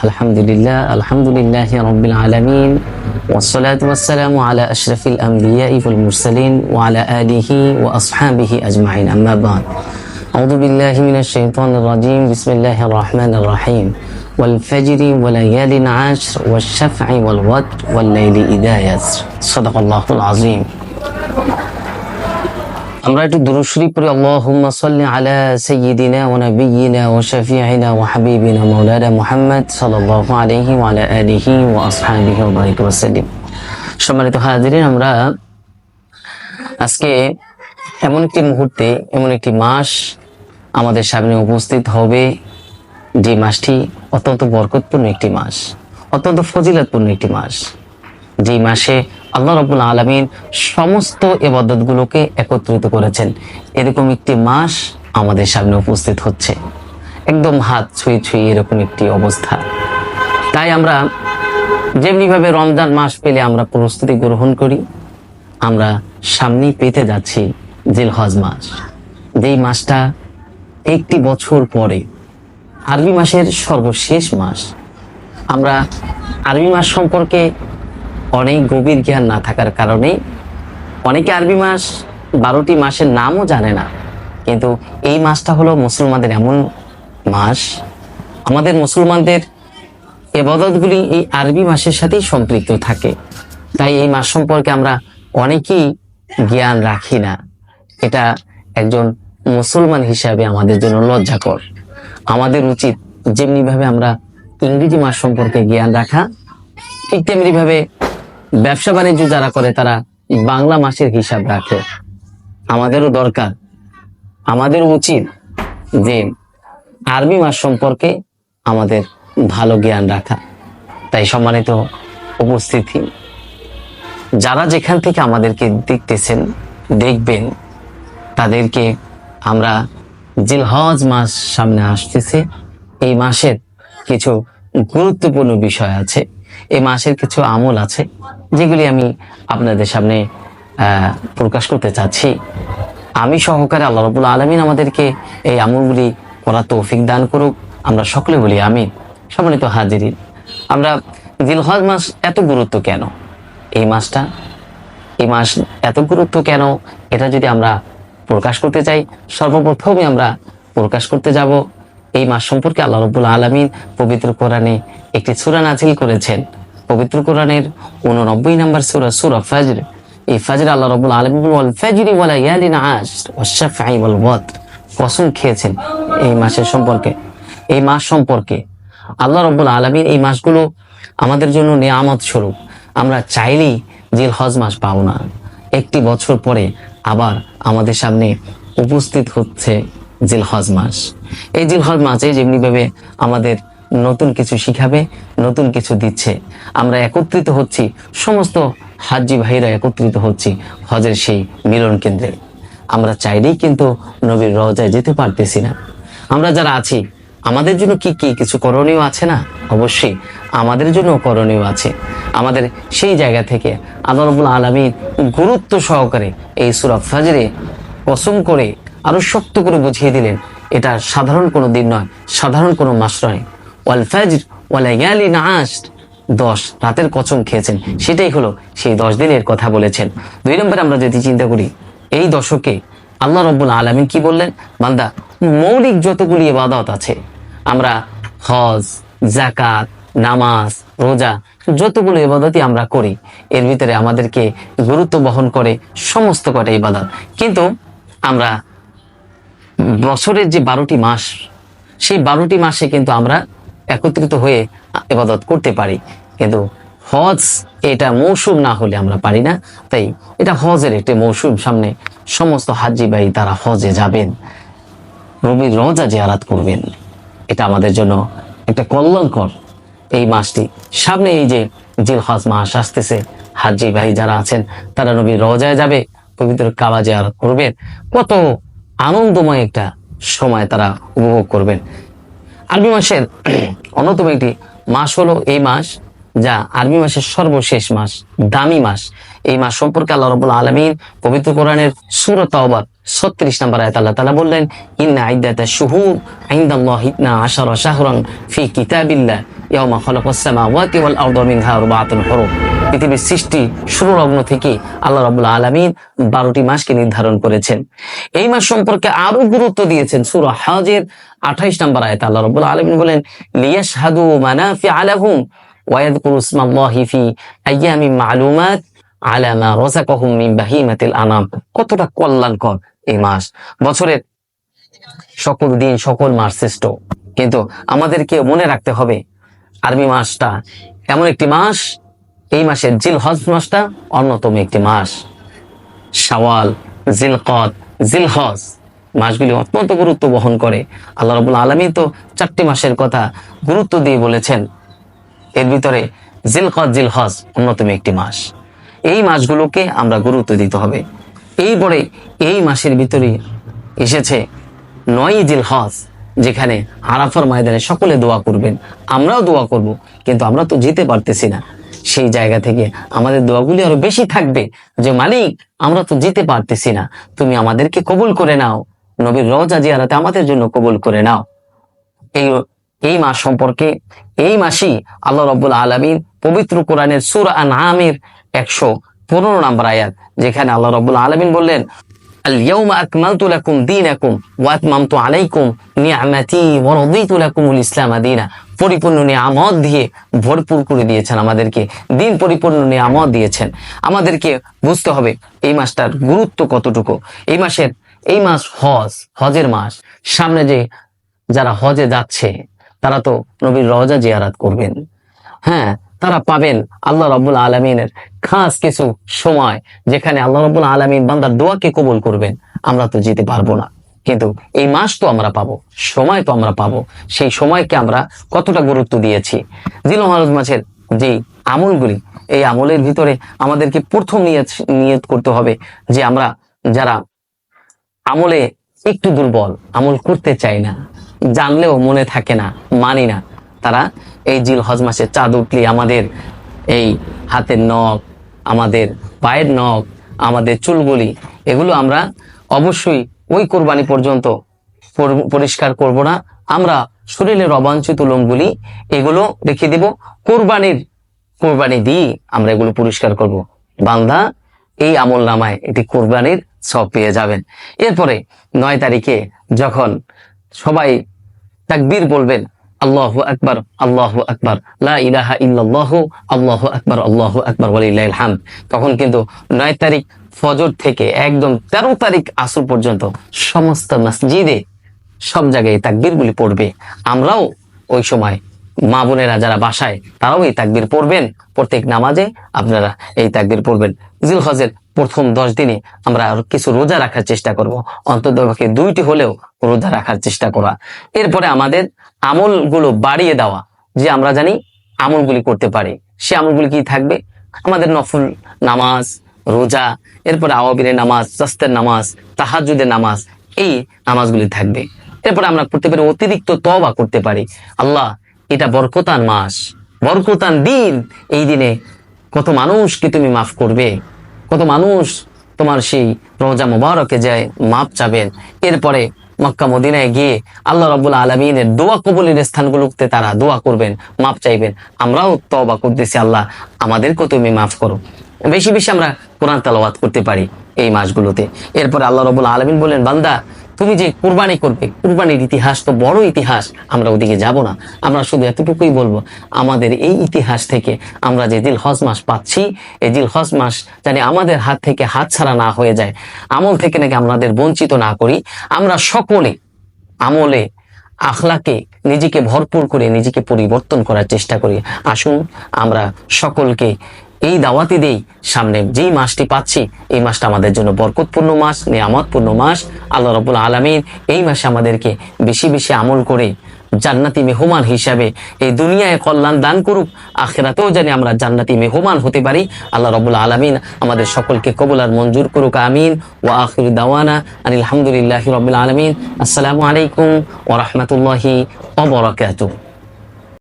আলহামদুলিল্লাহি রাব্বিল আলামিন ওয়াসসালাতু ওয়াসসালামু আলা আশরাফিল আমবিয়াই ওয়াল মুরসালিন ওয়া আলা আলিহি ওয়া আসহাবিহি আজমাইন আম্মা বা'দ আউযু বিল্লাহি মিনাশ শাইতানির রাজীম বিসমিল্লাহির রহমানির রহিম ওয়াল ফাজরি ওয়া লায়ালিন আশর ওয়াশ শাফঈ ওয়াল ওয়াতর ওয়াল লাইলি ইযা ইয়াসর সাদাকাল্লাহুল আযীম। আমরা একটু দুরূদ শরীফ পড়ি। আল্লাহুম্মা সাল্লি আলা সাইয়্যিদিনা ওয়া নাবিয়্যিনা ওয়া শাফিঈনা ওয়া হাবিবিনা মাওলানা মুহাম্মদ সাল্লাল্লাহু আলাইহি ওয়া আলা আলিহি ওয়া আসহাবিহি ওয়া বারিক ওয়া সাল্লিম। সম্মানিত হাজিরিন, আমরা আজকে এমন একটি মুহূর্তে, এমন একটি মাস আমাদের সামনে উপস্থিত হবে, যে মাসটি অত্যন্ত বরকতপূর্ণ একটি মাস, অত্যন্ত ফজিলতপূর্ণ একটি মাস, যে মাসে আল্লাহ রাব্বুল আলামিন সমস্ত ইবাদতগুলোকে একত্রিত করেছেন। এরকম একটি মাস আমাদের সামনে উপস্থিত হচ্ছে, একদম হাত ছুঁয়ে ছুঁয়ে এরকম একটি অবস্থা। তাই আমরা যেমনিভাবে রমজান মাস পেলে আমরা প্রস্তুতি গ্রহণ করি, আমরা সামনেই পেতে যাচ্ছি জিলহজ মাস, যেই মাসটা একটি বছর পরে আরবি মাসের সর্বশেষ মাস। আমরা আরবি মাস সম্পর্কে অনেক গভীর জ্ঞান না থাকার কারণে অনেকে আরবি মাস 12টি মাসের নামও জানে না। কিন্তু এই মাসটা হলো মুসলমানদের এমন মাস, আমাদের মুসলমানদের ইবাদতগুলি এই আরবি মাসের সাথেই সম্পৃক্ত থাকে। তাই এই মাস সম্পর্কে আমরা অনেকেই জ্ঞান রাখি না। এটা একজন মুসলমান হিসাবে আমাদের জন্য লজ্জাকর। আমাদের উচিত যেমনিভাবে আমরা ইংরেজি মাস সম্পর্কে জ্ঞান রাখা, ঠিক তেমনি ভাবে ব্যবসা বাণিজ্য যারা করে তারা বাংলা মাসের হিসাব রাখে। আমাদেরও দরকার, আমাদের উচিত যে আরবি মাস সম্পর্কে আমাদের ভালো জ্ঞান রাখা। তাই সম্মানিত উপস্থিতি, যারা যেখান থেকে আমাদেরকে দেখতেছেন, দেখবেন, তাদেরকে আমরা জিলহজ মাস সামনে আসতেছে, এই মাসের কিছু গুরুত্বপূর্ণ বিষয় আছে, এই মাসের কিছু আমল আছে, যেগুলি আমি আপনাদের সামনে প্রকাশ করতে চাচ্ছি। আমি সহকারে আল্লাহ রাব্বুল আলামিন আমাদেরকে এই আমলগুলি করার তৌফিক দান করুক, আমরা সকলে বলি আমিন। সম্মানিত হাজিরিন, আমরা জিলহজ মাস এত গুরুত্ব কেন, এই মাসটা, এই মাস এত গুরুত্ব কেন, এটা যদি আমরা প্রকাশ করতে চাই, সর্বপ্রথমে আমরা প্রকাশ করতে যাব এই মাস সম্পর্কে আল্লাহ রাব্বুল আলামিন পবিত্র কোরআনে একটি সূরা নাযিল করেছেন। পবিত্র কোরআনের 89 নম্বর সূরা, সূরা ফাজর। এই ফাজর আল্লাহ রাব্বুল আলামিন ওয়াল ফাজরি ওয়া লায়ালিন আশর ওয়াশ শাফঈ ওয়াল ওয়াতর, কসম খেয়েছেন এই মাসের সম্পর্কে, এই মাস সম্পর্কে। আল্লাহ রাব্বুল আলামিন এই মাসগুলো আমাদের জন্য নিয়ামত স্বরূপ। আমরা চাইলেই জিলহজ মাস পাবো না। একটি বছর পরে আবার আমাদের সামনে উপস্থিত হচ্ছে জিলহজ মাস। এই জিলহজ মাসে যেমনিভাবে আমাদের নতুন কিছু শিখাবে, নতুন কিছু দিচ্ছে। আমরা একত্রিত হচ্ছি, সমস্ত হাজ্জি ভাইরা একত্রিত হচ্ছি হজের সেই মিলন কেন্দ্রে। আমরা চাইলেই কিন্তু নবীর রওজায় যেতে পারতেছি না। আমরা যারা আছি, আমাদের জন্য কি কি কিছু করণীয় আছে না? অবশ্যই আমাদের জন্য করণীয় আছে। আমাদের সেই জায়গা থেকে আল্লাহ রাব্বুল আলামিন গুরুত্ব সহকারে এই সূরা ফাজরে কসম করে আরো শক্ত করে বুঝিয়ে দিলেন, এটা সাধারণ কোনো দিন নয়, সাধারণ কোনো মাস নয়। ওয়াল ফাজর ওয়া লায়ালিন আশর, 10 রাতের কসম খেয়েছেন, সেটাই হলো সেই 10 দিনের কথা বলেছেন। 2 নম্বরে আমরা যদি চিন্তা করি, এই দশকে আল্লাহ রাব্বুল আলামিন কি বললেন? বান্দা, মৌলিক যতগুলি ইবাদত আছে, আমরা হজ, যাকাত, নামাজ, রোজা, যতগুলো ইবাদতই আমরা করি, এর ভিতরে আমাদেরকে গুরুত্ব বহন করে সমস্ত কটা ইবাদত। কিন্তু আমরা বছরের যে 12টি মাস, সেই 12টি মাসে কিন্তু আমরা একত্রিত হয়ে ইবাদত করতে পারি, কিন্তু হজ এটা মৌসুম না হলে আমরা পারি না। তাই এটা হজের একটি মৌসুম। সামনে সমস্ত হাজ্জি ভাই তারা হজে যাবেন, নবীর রওজা জিয়ারত করবেন। এটা আমাদের জন্য একটা কল্যাণকর এই মাসটি। সামনে এই যে জিলহজ মাস আসতেছে, হাজ্জি ভাই যারা আছেন তারা নবীর রওজায় যাবে, পবিত্র কাবা জিয়ারত করবেন। কত আনন্দময় একটা সময় তারা উপভোগ করবেন। আরবি মাসের অন্যতম একটি মাস হলো এই মাস, যা আরবি মাসের সর্বশেষ মাস, দামি মাস। এই মাস সম্পর্কে আল্লাহ রাব্বুল আলামিন পবিত্র কোরআনের সূরা তাওবার 36 নম্বর আয়াত আল্লাহ তাআলা বললেন, ইন্না ইদ্দাতাশ শুহুর ইনদাল্লাহি 12 শাহরান ফি কিতাবিল্লাহ ইয়াওমা খালাকাস সামাওয়াতি ওয়াল আরদা মিনহা আরবাআতুন হুরুম। পৃথিবীর সৃষ্টি শুরু লগ্ন থেকে আল্লাহ রাব্বুল আলামিন 12টি মাসকে নির্ধারণ করেছেন। এই মাস সম্পর্কে আরো গুরুত্ব দিয়েছেন সূরা হজের 28 নম্বর আয়াত আল্লাহ রাব্বুল আলামিন বলেন, লিয়াশহাদু মানাফিআ লাহুম ওয়া ইয়াযকুরু ইসমাল্লাহি ফি আইয়ামিন মা'লুমাত আলা মা রাযাকাহুম মিন বাহিমাতিল আনাম। কতটা কল্যাণকর এই মাস। বছরের সকল দিন সকল মাস শ্রেষ্ঠ, কিন্তু আমাদেরকে মনে রাখতে হবে আরবি মাসটা এমন একটি মাস, এই মাসের জিলহজ মাসটা অন্যতম একটি মাস। শাওয়াল, জিলকদ, জিলহজ মাসগুলি অত্যন্ত গুরুত্ব বহন করে। আল্লাহ রাব্বুল আলামিন তো 4টি মাসের কথা গুরুত্ব দিয়ে বলেছেন, এর ভিতরে জিলকদ, জিলহজ অন্যতম একটি মাস। এই মাসগুলোকে আমরা গুরুত্ব দিতে হবে। এইপরে এই মাসের ভিতরে এসেছে 9 জিলহজ, যেখানে আরাফার ময়দানে সকলে দোয়া করবেন, আমরাও দোয়া করব, কিন্তু আমরা তো যেতে পারতেছি না। সেই জায়গা থেকে আমাদের দোয়াগুলি আরো বেশি থাকবে যে মালিক আমরা তো যেতে পারতেছি না, তুমি আমাদেরকে কবুল করে নাও, নবীর রওজা জিয়ারতে আমাদের জন্য কবুল করে নাও। এই মাস সম্পর্কে, এই মাসই আল্লাহ রাব্বুল আলামিন পবিত্র কোরআনের সূরা আনআমের 115 নম্বর আয়াত, যেখানে আল্লাহ রাব্বুল আলামিন বললেন, আল ইয়াউমা আকমালতু লাকুম দীনাকুম ওয়া আতমামতু আলাইকুম নি'মাতি ওয়া রাদিতু লাকুমুল ইসলাম দীনা। পরিপূর্ণ নিয়ামত দিয়ে ভরপুর করে দিয়েছেন আমাদেরকে, দিন পরিপূর্ণ নিয়ামত দিয়েছেন। আমাদেরকে বুঝতে হবে এই মাসটার গুরুত্ব কতটুকু। এই মাস হজের মাস। সামনে যে যারা হজে যাচ্ছে তারা তো নবীর রওজা জিয়ারত করবেন, হ্যাঁ, তারা পাবেন আল্লাহ রাব্বুল আলামিনের খাস কিছু সময়, যেখানে আল্লাহ রাব্বুল আলামিন বান্দার দোয়াকে কবুল করবেন। আমরা তো যেতে পারবো না, কিন্তু এই মাস তো আমরা পাবো, সময় তো আমরা পাবো। সেই সময়কে আমরা কতটা গুরুত্ব দিয়েছি। জিলহজ মাসের যে আমলগুলি, এই আমলের ভিতরে আমাদেরকে প্রথম নিয়ত করতে হবে যে আমরা যারা আমলে একটু দুর্বল, আমল করতে চাই না, জানলেও মনে থাকে না, মানি না, তারা এই জিলহজ মাসে চাঁদ উঠলে আমাদের এই হাতের নখ, আমাদের পায়ের নখ, আমাদের চুলগুলি, এগুলো আমরা অবশ্যই ওই কোরবানি পর্যন্ত পরিষ্কার করব না। আমরা শরীরের অবাঞ্ছিত লোমগুলি এগুলো রেখে দেব, কোরবানি দিয়ে আমরা এগুলো পরিষ্কার করব। বান্দা এই আমল নামায় এটি কোরবানির সব পেয়ে যাবেন। এরপরে 9 তারিখে যখন সবাই তাকবীর বলবেন, আল্লাহু আকবার, আল্লাহু আকবার, লা ইলাহা ইল্লাল্লাহু, আল্লাহু আকবার, আল্লাহু আকবার, ওয়ালিল্লাহিল হামদ, তখন কিন্তু 9 তারিখ ফজর থেকে একদম 13 তারিখ আসর পর্যন্ত সমস্ত মসজিদে সব জায়গায় তাকবীরগুলি পড়বে। আমরাও ওই সময় মা বোনেরা যারা বাসায় তারাও এই তাকবীর পড়বেন। প্রত্যেক নামাজে আপনারা এই তাকবীর পড়বেন। জিলহজের প্রথম 10 দিনে আমরা কিছু রোজা রাখার চেষ্টা করব, অন্ততপক্ষে 2টি হলেও রোজা রাখার চেষ্টা করা। এরপরে আমাদের আমলগুলো বাড়িয়ে দেওয়া, যে আমরা জানি আমলগুলি করতে পারি, সে আমলগুলি কি থাকবে? আমাদের নফল নামাজ, রোজা, এরপরে আওয়াবিরের নামাজ, সাস্তের নামাজ, তাহাজ্জুদের নামাজ, এই নামাজগুলি থাকবে। এরপরে আমরা করতে পারি অতিরিক্ত তওবা করতে পারি। আল্লাহ, এটা বরকতান মাস, বরকতান দিন, এই দিনে কত মানুষকে তুমি মাফ করবে, কত মানুষ তোমার সেই রওজা মুবারকে যায় মাপ চাবেন। এরপরে মক্কা মদিনায় গিয়ে আল্লাহ রাব্বুল আলামিনের দোয়া কবুলের স্থানগুলোতে তারা দোয়া করবেন, মাপ চাইবেন। আমরাও তওবা করতেছি, আল্লাহ আমাদেরকেও তুমি মাফ করো। বেশি বেশি আমরা কোরআন তেলাওয়াত করতে পারি এই মাসগুলোতে। এরপরে আল্লাহ রাব্বুল আলামিন বলেন, বান্দা তুমি যে কুরবানি করবে, কুরবানির ইতিহাস তো বড় ইতিহাস, আমরা ওদিকে যাব না। আমরা শুধু এতটুকুই বলবো, আমাদের এই ইতিহাস থেকে আমরা যে জিলহজ মাস পাচ্ছি, এই জিলহজ মাস জানি আমাদের হাত থেকে হাতছাড়া না হয়ে যায়, আমল থেকে নাকি আমাদের বঞ্চিত না করি। আমরা সকলে আমলে আখলাকে নিজেকে ভরপুর করে নিজেকে পরিবর্তন করার চেষ্টা করি। আসুন আমরা সকলকে এই দাওয়াতি দেই, সামনে যেই মাসটি পাচ্ছি এই মাসটা আমাদের জন্য বরকতপূর্ণ মাস, নিয়ামতপূর্ণ মাস। আল্লাহ রাব্বুল আলামিন এই মাসে আমাদেরকে বেশি বেশি আমল করে জান্নাতি মেহমান হিসাবে এই দুনিয়ায় কল্যাণ দান করুক, আখিরাতেও জানি আমরা জান্নাতি মেহমান হতে পারি। আল্লাহ রাব্বুল আলামিন আমাদের সকলকে কবুল আর মঞ্জুর করুক, আমিন। ওয়া আখিরু দাওয়ানা আলহামদুলিল্লাহি রাব্বিল আলামিন। আসসালামু আলাইকুম ওয়া রাহমাতুল্লাহি ওয়া বারাকাতুহু।